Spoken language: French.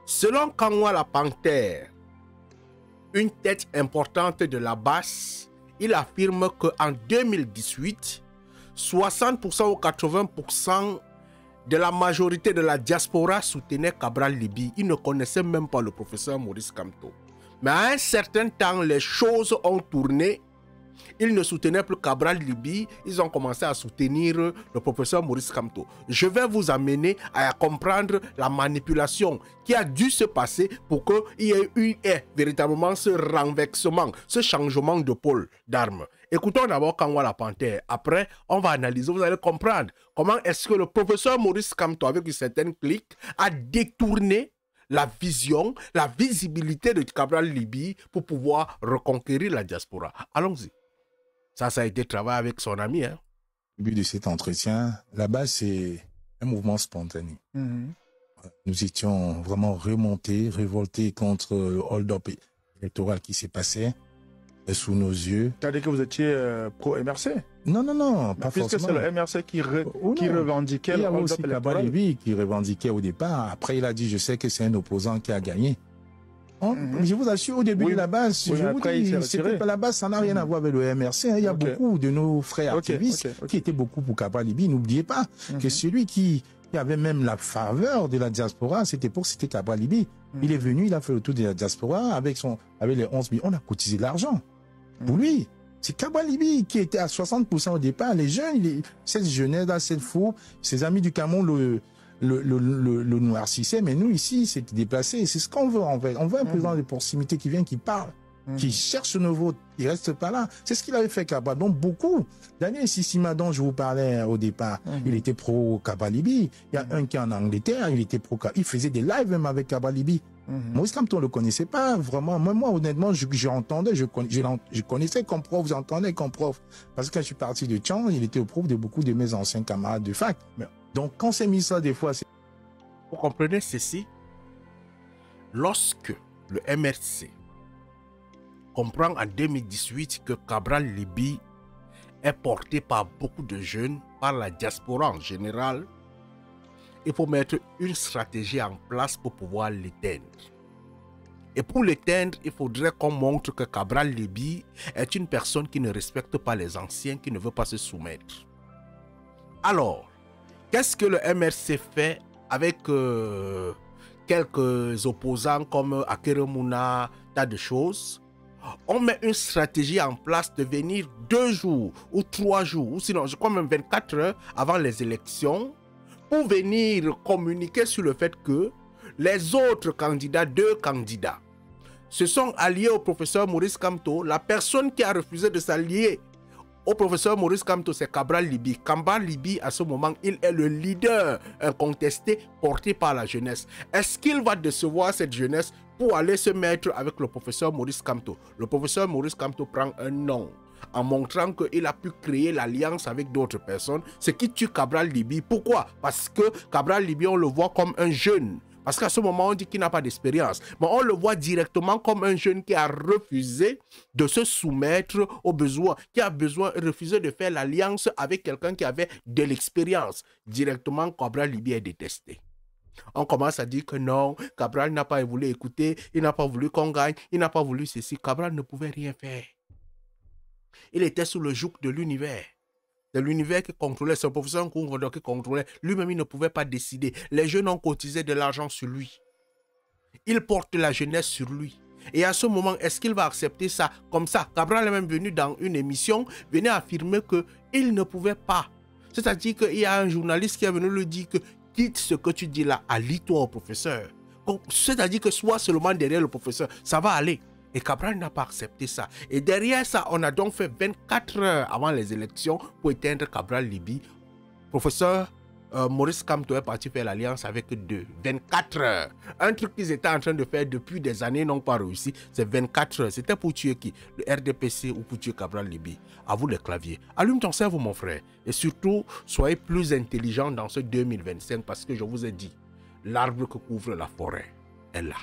Selon Kangwa la Panthère, une tête importante de la basse, il affirme qu'en 2018, 60% ou 80% de la majorité de la diaspora soutenait Cabral Libby. Ils ne connaissaient même pas le professeur Maurice Kamto. Mais à un certain temps, les choses ont tourné. Ils ne soutenaient plus Cabral Libby, ils ont commencé à soutenir le professeur Maurice Kamto. Je vais vous amener à comprendre la manipulation qui a dû se passer pour qu'il y ait eu véritablement ce renversement, ce changement de pôle d'armes. Écoutons d'abord Kangwa la Panthère. Après, on va analyser, vous allez comprendre comment est-ce que le professeur Maurice Kamto, avec une certaine clique, a détourné la vision, la visibilité de Cabral Libby pour pouvoir reconquérir la diaspora. Allons-y. Ça a été travaillé avec son ami. Hein. Le but de cet entretien, là-bas, c'est un mouvement spontané. Nous étions vraiment remontés, révoltés contre le hold-up électoral qui s'est passé sous nos yeux. C'est-à-dire que vous étiez pro-MRC? Non, pas forcément. Puisque c'est le MRC qui revendiquait le hold-up électoral. Il y a aussi Cabral Libby qui revendiquait au départ. Après, il a dit, je sais que c'est un opposant qui a gagné. Je vous assure, au début de la base, je vous dis, c'était pas la base, ça n'a rien à voir avec le MRC. Il y a beaucoup de nos frères activistes qui étaient beaucoup pour Cabral Libby. N'oubliez pas que celui qui avait même la faveur de la diaspora, c'était Cabral Libby. Il est venu, il a fait le tour de la diaspora avec les 11 millions. On a cotisé de l'argent pour lui. C'est Cabral Libby qui était à 60% au départ. Les jeunes, cette jeunesse-là, cette fou, ses amis du Cameroun le noircissait, mais nous ici, c'est déplacé. C'est ce qu'on veut en fait. On veut un président de proximité qui vient, qui parle, qui cherche nos votes. Il reste pas là. C'est ce qu'il avait fait Cabral. Donc beaucoup. Daniel Sissima dont je vous parlais au départ, il était pro Cabral Libby. Il y a un qui est en Angleterre, il était pro. Il faisait des lives même avec Cabral Libby. Maurice Kamto, on le connaissait pas vraiment. Moi honnêtement, j'entendais, je connaissais comme prof, j'entendais comme prof. Parce que quand je suis parti de Tchang, il était au prof de beaucoup de mes anciens camarades de fac. Donc, quand c'est mis ça, des fois, c'est... Vous comprenez ceci? Lorsque le MRC comprend en 2018 que Cabral Libby est porté par beaucoup de jeunes, par la diaspora en général, il faut mettre une stratégie en place pour pouvoir l'éteindre. Et pour l'éteindre, il faudrait qu'on montre que Cabral Libby est une personne qui ne respecte pas les anciens, qui ne veut pas se soumettre. Alors, qu'est-ce que le MRC fait avec quelques opposants comme Akeremouna, tas de choses? On met une stratégie en place de venir 2 jours ou 3 jours, ou sinon, je crois même 24 heures avant les élections, pour venir communiquer sur le fait que les autres candidats, 2 candidats, se sont alliés au professeur Maurice Kamto. La personne qui a refusé de s'allier au professeur Maurice Kamto, c'est Cabral Libby. Cabral Libby, à ce moment, il est le leader incontesté porté par la jeunesse. Est-ce qu'il va décevoir cette jeunesse pour aller se mettre avec le professeur Maurice Kamto? Le professeur Maurice Kamto prend un nom en montrant qu'il a pu créer l'alliance avec d'autres personnes, ce qui tue Cabral Libby. Pourquoi? Parce que Cabral Libby, on le voit comme un jeune. Parce qu'à ce moment, on dit qu'il n'a pas d'expérience. Mais on le voit directement comme un jeune qui a refusé de se soumettre aux besoins, qui a refusé de faire l'alliance avec quelqu'un qui avait de l'expérience. Directement, Cabral Libby est détesté. On commence à dire que non, Cabral n'a pas voulu écouter, il n'a pas voulu qu'on gagne, il n'a pas voulu ceci. Cabral ne pouvait rien faire. Il était sous le joug de l'univers. C'est l'univers qui contrôlait, c'est le professeur Nkoungodo qui contrôlait. Lui-même, il ne pouvait pas décider. Les jeunes ont cotisé de l'argent sur lui. Il porte la jeunesse sur lui. Et à ce moment, est-ce qu'il va accepter ça comme ça? Cabral est même venu dans une émission, venait affirmer qu'il ne pouvait pas. C'est-à-dire qu'il y a un journaliste qui est venu lui dire que quitte ce que tu dis là, allie-toi au professeur. C'est-à-dire que sois seulement derrière le professeur, ça va aller. Et Cabral n'a pas accepté ça. Et derrière ça, on a donc fait 24 heures avant les élections pour éteindre Cabral Libby. Professeur Maurice Kamto est parti faire l'alliance avec 2. 24 heures. Un truc qu'ils étaient en train de faire depuis des années, n'ont pas réussi. C'est 24 heures. C'était pour tuer qui? Le RDPC ou pour tuer Cabral Libby? À vous les claviers. Allume ton cerveau, mon frère. Et surtout, soyez plus intelligent dans ce 2025 parce que je vous ai dit, l'arbre que couvre la forêt est là.